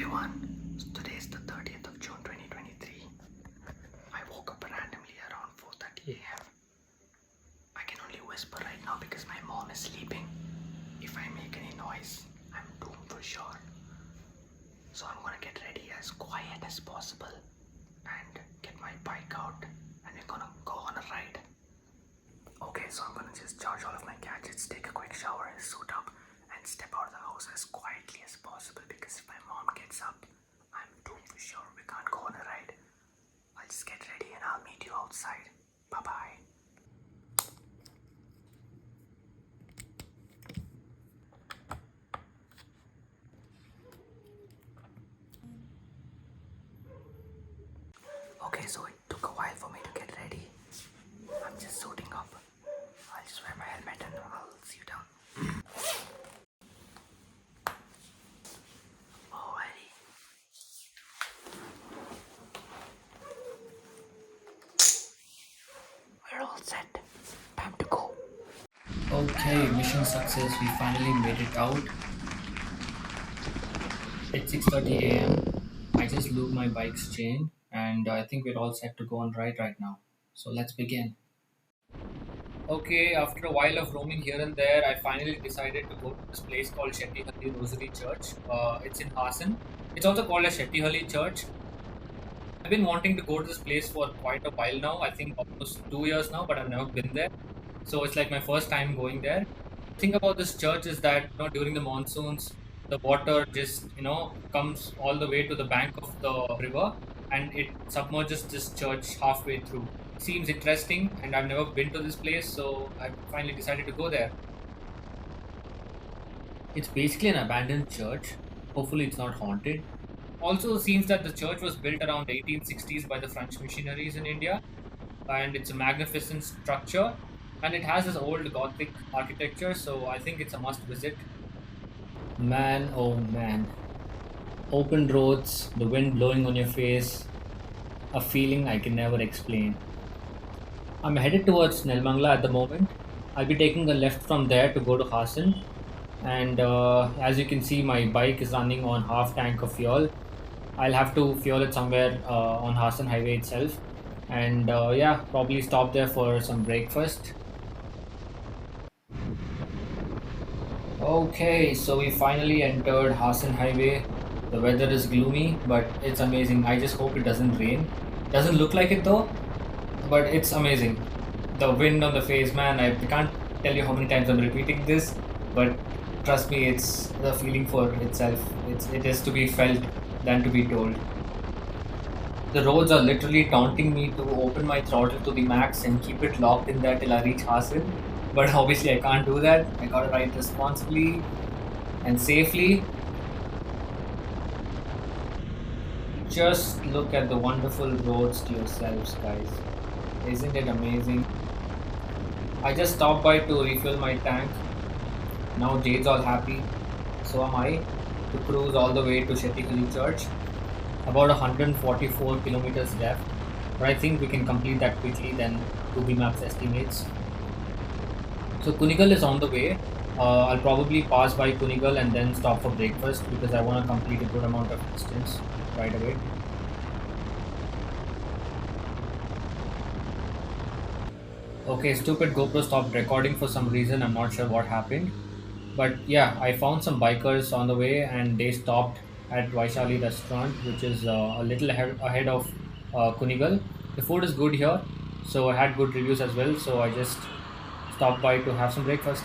everyone. Today is the 30th of June 2023. I woke up randomly around 4:30 a.m. I can only whisper right now because my mom is sleeping. If I make any noise, I'm doomed for sure. So I'm gonna get ready as quiet as possible and get my bike out and we're gonna go on a ride. Okay, so I'm gonna just charge all of my gadgets, take a quick shower and suit up and step out of the house as quietly as possible because if my mom gets up, I'm doomed for sure. We can't go on a ride. I'll just get ready and I'll meet you outside. Bye-bye. Okay, so it took a while for me to get ready. I'm just suiting up. I'll just wear my helmet and I'll see you down. Alrighty. We're all set. Time to go. Okay, mission success. We finally made it out. It's 6:30 a.m. I just lubed my bike's chain and I think we're all set to go on ride right now. So let's begin. Okay, after a while of roaming here and there, I finally decided to go to this place called Shettihalli Rosary Church. It's in Hassan. It's also called a Shettihalli Church. I've been wanting to go to this place for quite a while now. I think almost 2 years now, but I've never been there. So it's like my first time going there. The thing about this church is that during the monsoons, the water just comes all the way to the bank of the river, and it submerges this church halfway through. Seems interesting, and I've never been to this place, so I finally decided to go there. It's basically an abandoned church. Hopefully, it's not haunted. Also, seems that the church was built around 1860s by the French missionaries in India, and it's a magnificent structure, and it has this old Gothic architecture, so I think it's a must visit. Man, oh man. Open roads, the wind blowing on your face, a feeling I can never explain. I'm headed towards Nelmangla at the moment. I'll be taking a left from there to go to Hassan. And as you can see, my bike is running on half tank of fuel. I'll have to fuel it somewhere on Hassan Highway itself. And yeah, probably stop there for some breakfast. Okay, so we finally entered Hassan Highway. The weather is gloomy, but it's amazing. I just hope it doesn't rain. Doesn't look like it though, but it's amazing. The wind on the face, man. I can't tell you how many times I'm repeating this, but trust me, it's the feeling for itself. It is to be felt than to be told. The roads are literally taunting me to open my throttle to the max and keep it locked in there till I reach Hassan. But obviously, I can't do that. I gotta ride responsibly and safely. Just look at the wonderful roads to yourselves, guys. Isn't it amazing? I just stopped by to refill my tank. Now Jade's all happy. So am I. To cruise all the way to Shettihalli Church. About 144 kilometers left. But I think we can complete that quickly than Google Maps estimates. So Kunigal is on the way. I'll probably pass by Kunigal and then stop for breakfast because I want to complete a good amount of distance right away. Okay, stupid GoPro stopped recording for some reason. I'm not sure what happened. But yeah, I found some bikers on the way and they stopped at Vaishali restaurant, which is a little ahead of Kunigal. The food is good here, so I had good reviews as well. So I just stopped by to have some breakfast.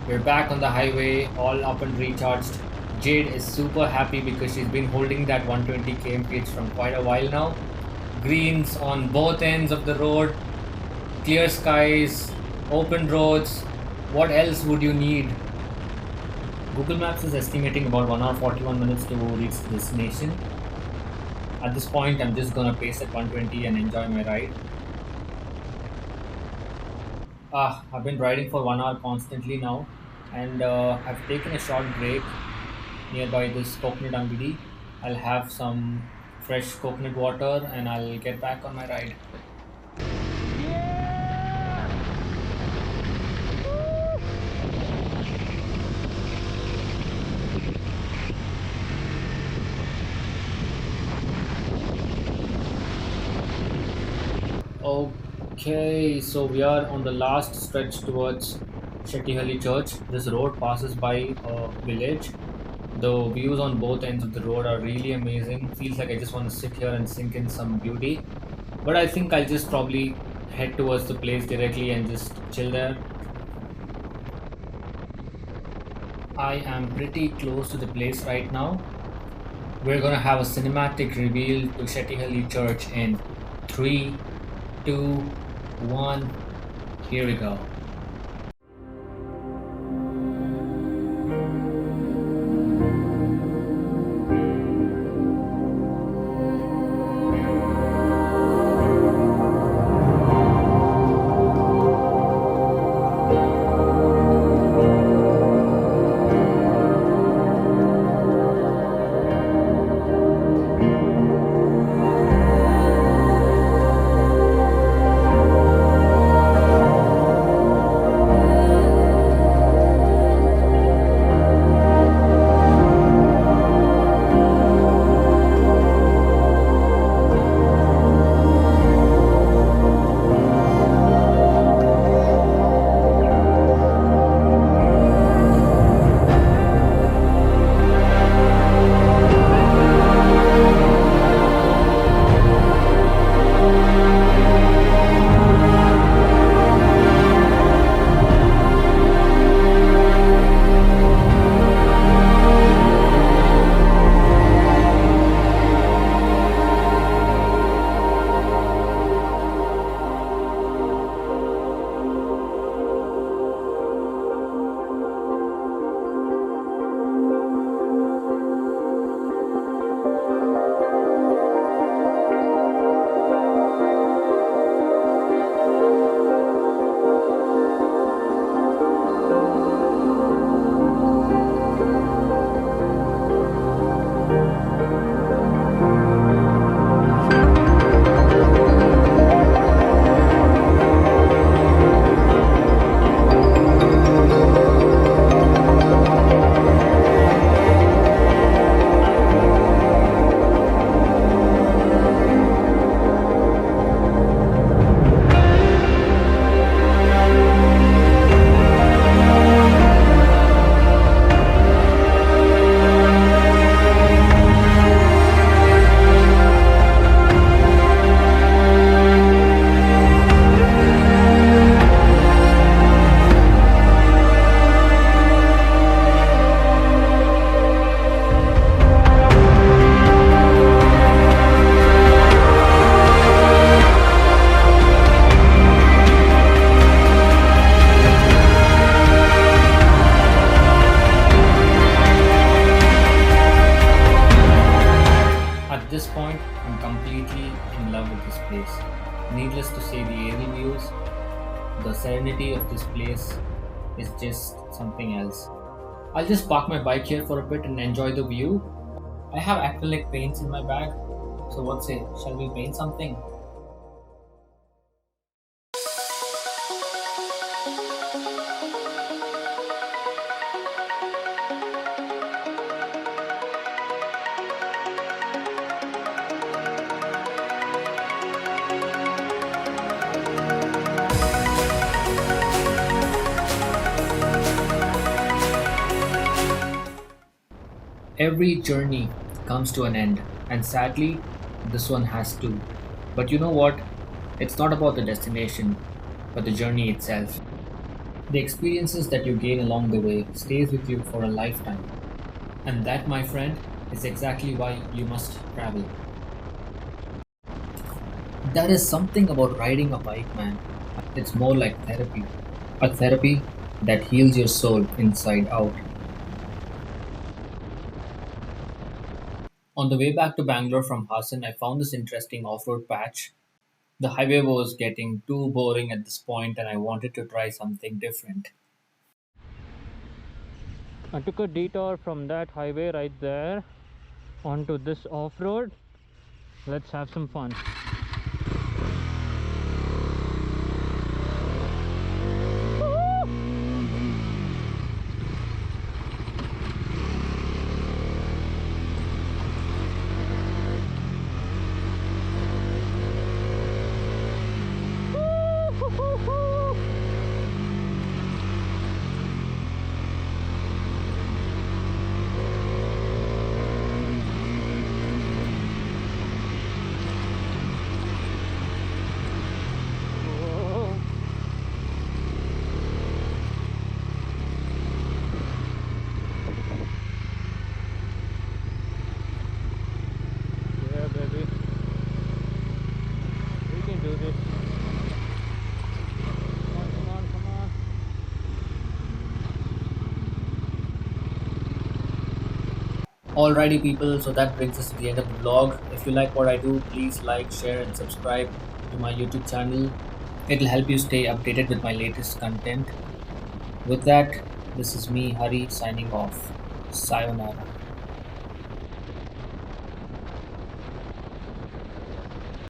We're back on the highway, all up and recharged. Jade is super happy because she's been holding that 120 kmph from quite a while now. Greens on both ends of the road, clear skies, open roads. What else would you need? Google Maps is estimating about 1 hour 41 minutes to reach the destination. At this point, I'm just gonna pace at 120 and enjoy my ride. I've been riding for 1 hour constantly now, and I've taken a short break nearby this coconut ambidi. I'll have some fresh coconut water and I'll get back on my ride. Okay, so we are on the last stretch towards Shettihalli Church. This road passes by a village. The views on both ends of the road are really amazing. Feels like I just want to sit here and sink in some beauty. But I think I'll just probably head towards the place directly and just chill there. I am pretty close to the place right now. We're gonna have a cinematic reveal to Shettihalli Church in three, two, one. Here we go. At this point, I'm completely in love with this place. Needless to say, the aerial views, the serenity of this place is just something else. I'll just park my bike here for a bit and enjoy the view. I have acrylic paints in my bag, so what say? Shall we paint something? Every journey comes to an end, and sadly, this one has to. But you know what? It's not about the destination, but the journey itself. The experiences that you gain along the way stays with you for a lifetime. And that, my friend, is exactly why you must travel. There is something about riding a bike, man. It's more like therapy. A therapy that heals your soul inside out. On the way back to Bangalore from Hassan, I found this interesting off road patch. The highway was getting too boring at this point, and I wanted to try something different. I took a detour from that highway right there onto this off road. Let's have some fun. Alrighty, people, so that brings us to the end of the vlog. If you like what I do, please like, share, and subscribe to my YouTube channel. It'll help you stay updated with my latest content. With that, this is me, Hari, signing off. Sayonara.